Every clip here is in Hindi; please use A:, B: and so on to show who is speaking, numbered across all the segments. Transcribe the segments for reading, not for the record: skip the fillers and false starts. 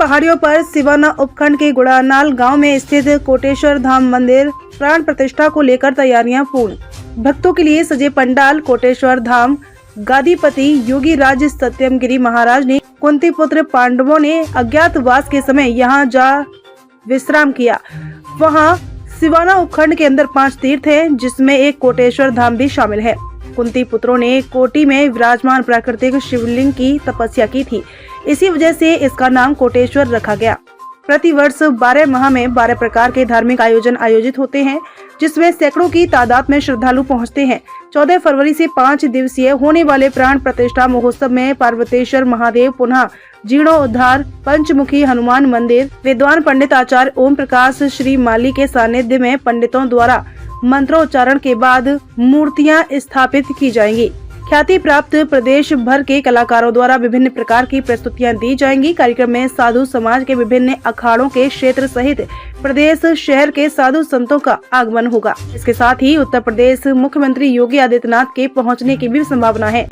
A: पहाड़ियों पर सिवाना उपखंड के गुड़ानाल गांव में स्थित कोटेश्वर धाम मंदिर प्राण प्रतिष्ठा को लेकर तैयारियां पूर्ण। भक्तों के लिए सजे पंडाल। कोटेश्वर धाम गादीपति योगी राज सत्यमगिरी महाराज ने कुंती पुत्र पांडवों ने अज्ञातवास के समय यहां जा विश्राम किया। वहां सिवाना उपखंड के अंदर 5 तीर्थ हैं, जिसमें एक कोटेश्वर धाम भी शामिल है। कुंती पुत्रों ने कोटी में विराजमान प्राकृतिक शिवलिंग की तपस्या की थी, इसी वजह से इसका नाम कोटेश्वर रखा गया। प्रतिवर्ष 12 माह में 12 प्रकार के धार्मिक आयोजन आयोजित होते हैं, जिसमें सैकड़ों की तादाद में श्रद्धालु पहुंचते हैं। 14 फरवरी से 5 दिवसीय होने वाले प्राण प्रतिष्ठा महोत्सव में पार्वतेश्वर महादेव पुनः जीर्णोद्धार पंचमुखी हनुमान मंदिर विद्वान पंडित आचार्य ओम प्रकाश श्री माली के सानिध्य में पंडितों द्वारा मंत्रोच्चारण के बाद मूर्तियां स्थापित की जाएंगी। ख्याति प्राप्त प्रदेश भर के कलाकारों द्वारा विभिन्न प्रकार की प्रस्तुतियां दी जाएंगी। कार्यक्रम में साधु समाज के विभिन्न अखाड़ों के क्षेत्र सहित प्रदेश शहर के साधु संतों का आगमन होगा। इसके साथ ही उत्तर प्रदेश मुख्यमंत्री योगी आदित्यनाथ के पहुंचने की भी संभावना है।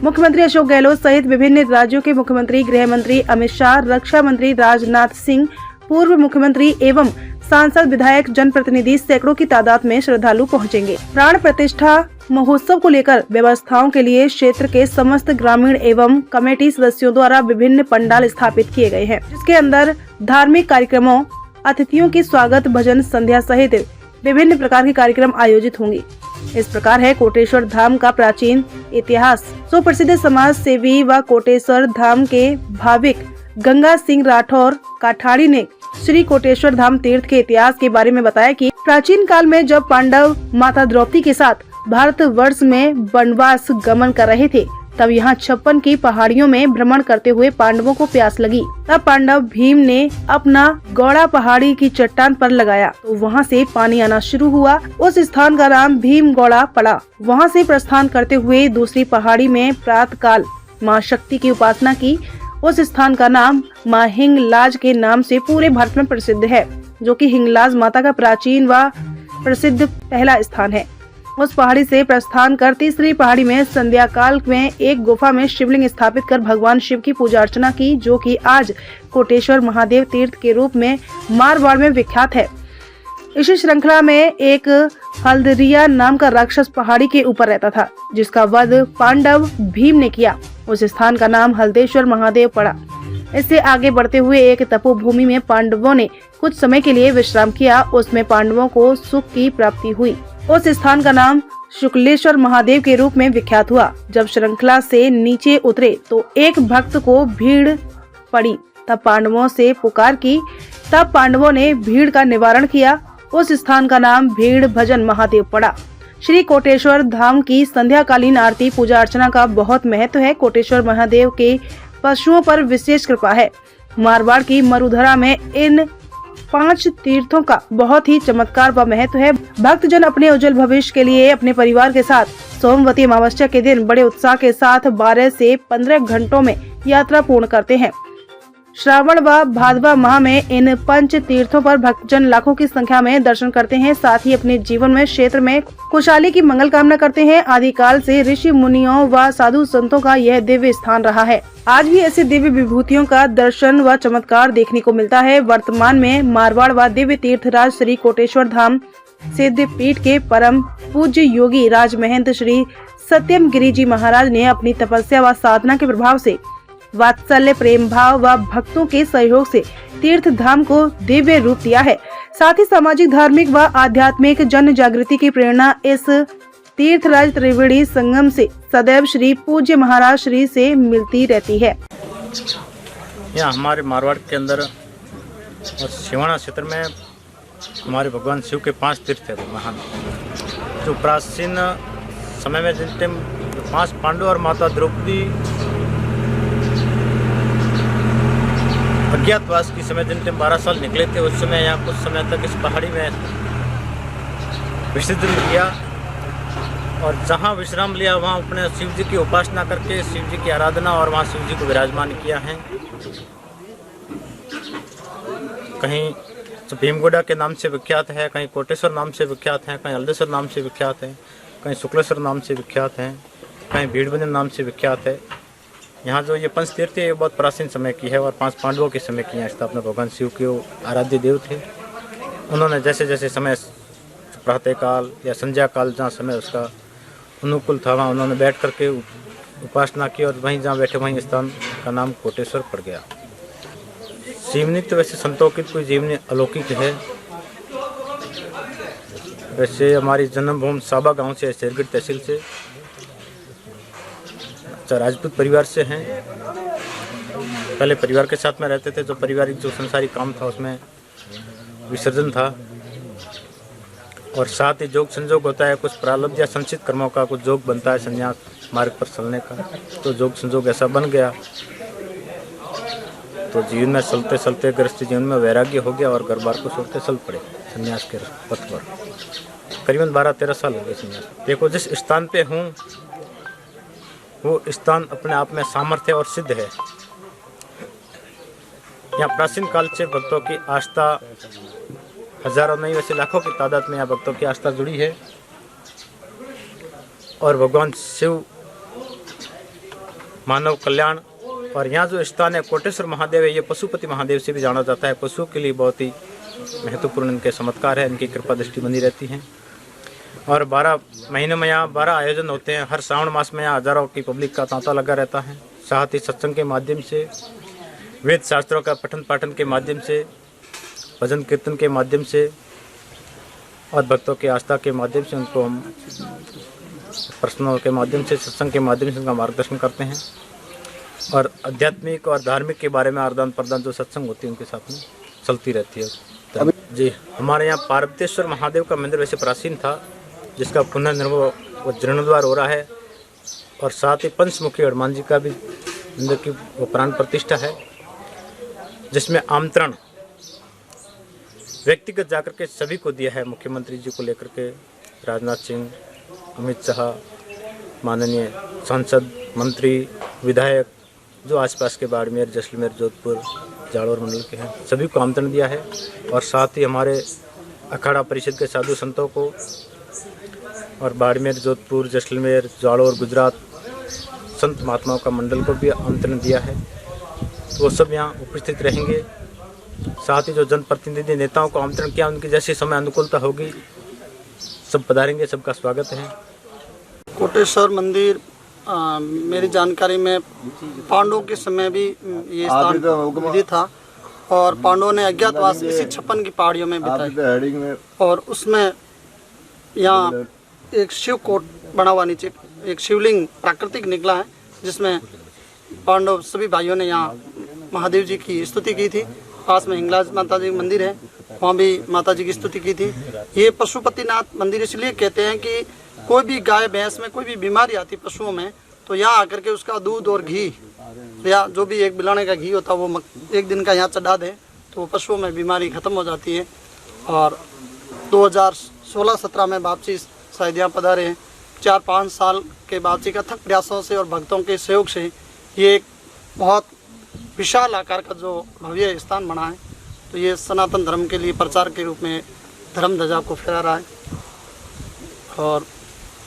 A: मुख्यमंत्री अशोक गहलोत सहित विभिन्न राज्यों के मुख्यमंत्री, गृह मंत्री अमित शाह, रक्षा मंत्री राजनाथ सिंह, पूर्व मुख्यमंत्री एवं सांसद, विधायक, जनप्रतिनिधि सैकड़ों की तादाद में श्रद्धालु पहुंचेंगे। प्राण प्रतिष्ठा महोत्सव को लेकर व्यवस्थाओं के लिए क्षेत्र के समस्त ग्रामीण एवं कमेटी सदस्यों द्वारा विभिन्न पंडाल स्थापित किए गए हैं, जिसके अंदर धार्मिक कार्यक्रमों, अतिथियों की स्वागत, भजन संध्या सहित विभिन्न प्रकार के कार्यक्रम आयोजित होंगे। इस प्रकार है कोटेश्वर धाम का प्राचीन इतिहास। सुप्रसिद्ध समाज सेवी व कोटेश्वर धाम के भाविक गंगा सिंह राठौर काठाड़ी ने श्री कोटेश्वर धाम तीर्थ के इतिहास के बारे में बताया कि प्राचीन काल में जब पांडव माता द्रौपदी के साथ भारतवर्ष में वनवास गमन कर रहे थे, तब यहाँ 56 की पहाड़ियों में भ्रमण करते हुए पांडवों को प्यास लगी। तब पांडव भीम ने अपना गौड़ा पहाड़ी की चट्टान पर लगाया, तो वहाँ से पानी आना शुरू हुआ। उस स्थान का नाम भीम गौड़ा पड़ा। वहाँ से प्रस्थान करते हुए दूसरी पहाड़ी में प्रातः काल माँ शक्ति की उपासना की। उस स्थान का नाम माँ हिंगलाज के नाम से पूरे भारत में प्रसिद्ध है, जो कि हिंगलाज माता का प्राचीन व प्रसिद्ध पहला स्थान है। उस पहाड़ी से प्रस्थान कर तीसरी पहाड़ी में संध्या काल में एक गुफा में शिवलिंग स्थापित कर भगवान शिव की पूजा अर्चना की, जो कि आज कोटेश्वर महादेव तीर्थ के रूप में मारवाड़ में विख्यात है। इसी श्रृंखला में एक हल्दरिया नाम का राक्षस पहाड़ी के ऊपर रहता था, जिसका वध पांडव भीम ने किया। उस स्थान का नाम हल्देश्वर महादेव पड़ा। इससे आगे बढ़ते हुए एक तपोभूमि में पांडवों ने कुछ समय के लिए विश्राम किया। उसमें पांडवों को सुख की प्राप्ति हुई। उस स्थान का नाम शुक्लेश्वर महादेव के रूप में विख्यात हुआ। जब श्रृंखला से नीचे उतरे तो एक भक्त को भीड़ पड़ी। तब पांडवों से पुकार की। तब पांडवों ने भीड़ का निवारण किया। उस स्थान का नाम भीड़ भजन महादेव पड़ा। श्री कोटेश्वर धाम की संध्याकालीन आरती पूजा अर्चना का बहुत महत्व है। कोटेश्वर महादेव के पशुओं पर विशेष कृपा है। मारवाड़ की मरुधरा में इन 5 तीर्थों का बहुत ही चमत्कार व महत्व है। भक्तजन अपने उज्जवल भविष्य के लिए अपने परिवार के साथ सोमवती अमावस्या के दिन बड़े उत्साह के साथ 12 से 15 घंटों में यात्रा पूर्ण करते हैं। श्रावण व भादवा माह में इन 5 तीर्थों पर भक्तजन लाखों की संख्या में दर्शन करते हैं। साथ ही अपने जीवन में क्षेत्र में खुशहाली की मंगल कामना करते हैं। आदिकाल से ऋषि मुनियों व साधु संतों का यह दिव्य स्थान रहा है। आज भी ऐसे दिव्य विभूतियों का दर्शन व चमत्कार देखने को मिलता है। वर्तमान में मारवाड़ व दिव्य तीर्थराज श्री कोटेश्वर धाम सिद्ध पीठ के परम पूज्य योगी राज महंत श्री सत्यम गिरी जी महाराज ने अपनी तपस्या व साधना के प्रभाव से, वात्सल्य, प्रेम भाव व भक्तों के सहयोग से तीर्थ धाम को दिव्य रूप दिया है। साथ ही सामाजिक, धार्मिक व आध्यात्मिक जन जागृति की प्रेरणा इस तीर्थराज त्रिवेणी संगम से सदैव श्री पूज्य महाराज श्री से मिलती रहती है।
B: यहाँ हमारे मारवाड़ के अंदर और सिवाना क्षेत्र में हमारे भगवान शिव के 5 तीर्थ है महान, जो प्राचीन समय में जिन टाइम 5 पांडव और माता द्रौपदी अज्ञातवास की समय जिन टाइम 12 साल निकले थे, उस समय यहाँ कुछ समय तक इस पहाड़ी में विसर्जन किया और जहाँ विश्राम लिया वहाँ अपने शिव जी की उपासना करके शिव जी की आराधना और वहाँ शिव जी को विराजमान किया है। कहीं तो भीमगोड़ा के नाम से विख्यात है, कहीं कोटेश्वर नाम से विख्यात है, कहीं हल्देश्वर नाम से विख्यात है, कहीं शुक्लेश्वर नाम से विख्यात है, कहीं भीड़ भजन नाम से विख्यात है। यहाँ जो ये पंच तीर्थ है ये बहुत प्राचीन समय की है और 5 पांडवों के समय की यहाँ स्थापना भगवान शिव के वो आराध्य देव थे। उन्होंने जैसे जैसे समय प्रातः काल या संध्या काल जहाँ समय उसका अनुकूल था वहाँ उन्होंने बैठ करके उपासना की और वहीं जहाँ बैठे वहीं स्थान का नाम कोटेश्वर पड़ गया। जीवनी तो वैसे संतों की कोई जीवनी अलौकिक है। वैसे हमारी जन्मभूमि साबा गांव से, शेरगढ़ तहसील से, राजपूत परिवार से हैं। पहले परिवार के साथ में रहते थे, जो पारिवारिक जो संसारिक काम था उसमें विसर्जन था और साथ ही जोग संजोग होता है, कुछ प्रारब्ध या संचित कर्मों का कुछ जोग बनता है संन्यास मार्ग पर चलने का, तो जोग संजोग ऐसा बन गया तो जीवन में चलते चलते गृहस्थ जीवन में वैराग्य हो गया और घर बार को छोड़ते चल पड़े संन्यास के पथ पर। करीबन 12-13 साल हो गए संन्यास। देखो जिस स्थान पे हूँ वो स्थान अपने आप में सामर्थ्य और सिद्ध है। यहाँ प्राचीन काल से भक्तों की आस्था हजारों नहीं वैसे लाखों की तादाद में यहाँ भक्तों की आस्था जुड़ी है और भगवान शिव मानव कल्याण। और यहाँ जो स्थान है कोटेश्वर महादेव है, ये पशुपति महादेव से भी जाना जाता है। पशुओं के लिए बहुत ही महत्वपूर्ण इनके चमत्कार है, इनकी कृपा दृष्टि बनी रहती है। और 12 महीने में यहाँ 12 आयोजन होते हैं। हर श्रावण मास में यहाँ हजारों की पब्लिक का तांता लगा रहता है। साथ ही सत्संग के माध्यम से, वेद शास्त्रों का पठन पाठन के माध्यम से, भजन कीर्तन के माध्यम से और भक्तों की आस्था के माध्यम से उनको हम प्रश्नों के माध्यम से, सत्संग के माध्यम से उनका मार्गदर्शन करते हैं और आध्यात्मिक और धार्मिक के बारे में आदान प्रदान जो सत्संग होती है उनके साथ में चलती रहती है। जी, हमारे यहाँ पार्वतेश्वर महादेव का मंदिर वैसे प्राचीन था, जिसका पुनर्निर्माण व जीर्णोद्धार हो रहा है और साथ ही पंचमुखी हनुमान जी का भी मंदिर की वो प्राण प्रतिष्ठा है, जिसमें आमंत्रण व्यक्तिगत जाकर के सभी को दिया है। मुख्यमंत्री जी को लेकर के राजनाथ सिंह, अमित शाह, माननीय सांसद, मंत्री, विधायक जो आसपास के बाड़मेर, जैसलमेर, जोधपुर, जालौर मंडल के हैं, सभी को आमंत्रण दिया है। और साथ ही हमारे अखाड़ा परिषद के साधु संतों को और बाड़मेर, जोधपुर, जैसलमेर, जालौर, गुजरात संत महात्माओं का मंडल को भी आमंत्रण दिया है, तो वो सब यहाँ उपस्थित रहेंगे। साथ ही जो जनप्रतिनिधि नेताओं को आमंत्रण किया, उनकी जैसी समय अनुकूलता होगी सब पधारेंगे, सबका स्वागत है।
C: कोटेश्वर मंदिर मेरी जानकारी में पांडवों के समय भी ये स्थान विधि था और पांडवों ने अज्ञातवास इसी 56 की पहाड़ियों में बिताई और उसमें यहाँ एक शिव कोट बना हुआ, नीचे एक शिवलिंग प्राकृतिक निकला है, जिसमें पांडव सभी भाइयों ने यहाँ महादेव जी की स्तुति की थी। पास में हिंगलाज माता जी मंदिर है, वहाँ भी माता जी की स्तुति की थी। ये पशुपतिनाथ मंदिर इसलिए कहते हैं कि कोई भी गाय भैंस में कोई भी बीमारी आती पशुओं में, तो यहाँ आकर के उसका दूध और घी या जो भी एक बिलाने का घी होता है वो एक दिन का यहाँ चढ़ा दें तो वो पशुओं में बीमारी ख़त्म हो जाती है। और 2016-17 में वापसी शायद यहाँ पधारे हैं। 4-5 साल के वापसी का थक प्रयासों से और भक्तों के सहयोग से ये एक बहुत विशाल आकार का जो भव्य स्थान बना है, तो ये सनातन धर्म के लिए प्रचार के रूप में धर्म ध्वजा को फहरा रहा है। और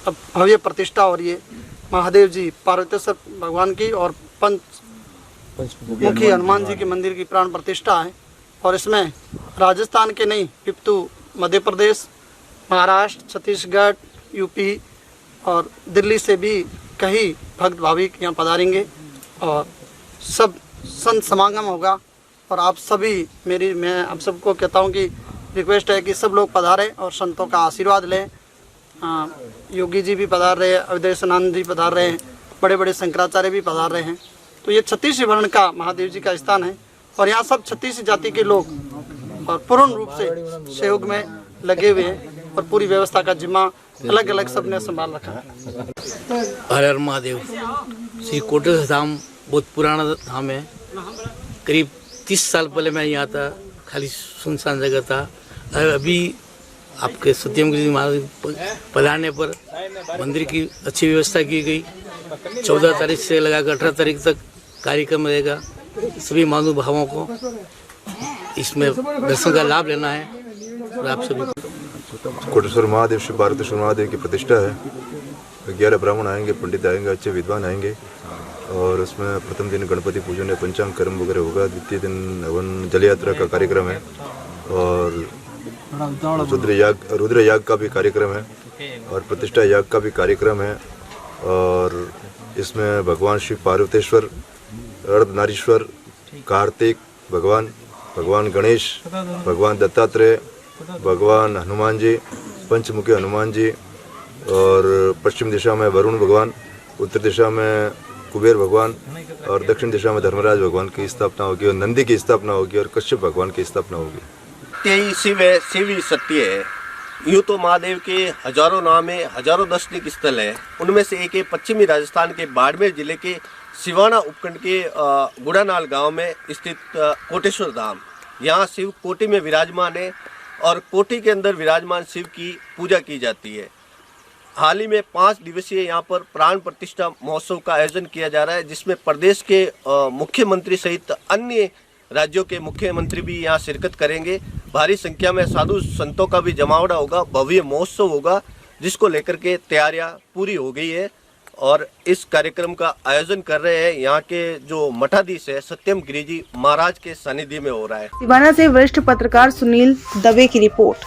C: अब भव्य प्रतिष्ठा हो रही है महादेव जी, पार्वतेश्वर भगवान की और पंचमुखी हनुमान जी के मंदिर की प्राण प्रतिष्ठा है। और इसमें राजस्थान के नहीं पिप्तू मध्य प्रदेश, महाराष्ट्र, छत्तीसगढ़, यूपी और दिल्ली से भी कई भक्त भाविक यहाँ पधारेंगे और सब संत समागम होगा। और आप सभी मैं आप सबको कहता हूँ कि रिक्वेस्ट है कि सब लोग पधारें और संतों का आशीर्वाद लें। योगी जी भी पधार रहे हैं, अवधेशानंद जी पधार रहे हैं, बड़े बड़े शंकराचार्य भी पधार रहे हैं। तो ये 36 वर्ण का महादेव जी का स्थान है और यहाँ सब 36 जाति के लोग और पूर्ण रूप से सहयोग में लगे हुए हैं और पूरी व्यवस्था का जिम्मा अलग अलग सबने संभाल रखा है।
D: हर हर महादेव। श्री कोटेश्वर धाम बहुत पुराना धाम है। करीब 30 साल पहले मैं यहाँ था, खाली सुनसान जगह था। अभी आपके सत्यम गिरी महाराज पधारने पर मंदिर की अच्छी व्यवस्था की गई। 14 तारीख से लगाकर 18 तारीख तक कार्यक्रम रहेगा। सभी महानुभावों को इसमें दर्शन का लाभ लेना है और आप सभी।
E: कोटेश्वर महादेव, श्री पार्वतेश्वर महादेव की प्रतिष्ठा है। 11 ब्राह्मण आएंगे, पंडित आएंगे, अच्छे विद्वान आएंगे और उसमें प्रथम दिन गणपति पूजन या पंचांग कर्म वगैरह होगा। द्वितीय दिन हवन जल यात्रा का कार्यक्रम है और रुद्र याग का भी कार्यक्रम है और प्रतिष्ठा याग का भी कार्यक्रम है। और इसमें भगवान शिव पार्वतेश्वर, अर्धनारीश्वर, कार्तिक भगवान गणेश, भगवान दत्तात्रेय, भगवान हनुमान जी, पंचमुखी हनुमान जी, और पश्चिम दिशा में वरुण भगवान, उत्तर दिशा में कुबेर भगवान और दक्षिण दिशा में धर्मराज भगवान की स्थापना होगी और नंदी की स्थापना होगी और कश्यप भगवान की स्थापना होगी।
F: यही शिव है, शिव ही सत्य है। यूँ तो महादेव के हजारों नाम है, हजारों दर्शनिक स्थल है। उनमें से एक है पश्चिमी राजस्थान के बाड़मेर जिले के सिवाना उपखंड के गुड़ानाल गांव में स्थित कोटेश्वर धाम। यहाँ शिव कोटि में विराजमान है और कोटि के अंदर विराजमान शिव की पूजा की जाती है। हाल ही में 5 दिवसीय यहाँ पर प्राण प्रतिष्ठा महोत्सव का आयोजन किया जा रहा है, जिसमें प्रदेश के मुख्यमंत्री सहित अन्य राज्यों के मुख्यमंत्री भी यहाँ शिरकत करेंगे। भारी संख्या में साधु संतों का भी जमावड़ा होगा, भव्य महोत्सव होगा, जिसको लेकर के तैयारियां पूरी हो गई है और इस कार्यक्रम का आयोजन कर रहे हैं यहाँ के जो मठाधीश है सत्यम गिरिजी महाराज के सानिध्य में हो रहा है।
A: सिवाना से वरिष्ठ पत्रकार सुनील दवे की रिपोर्ट।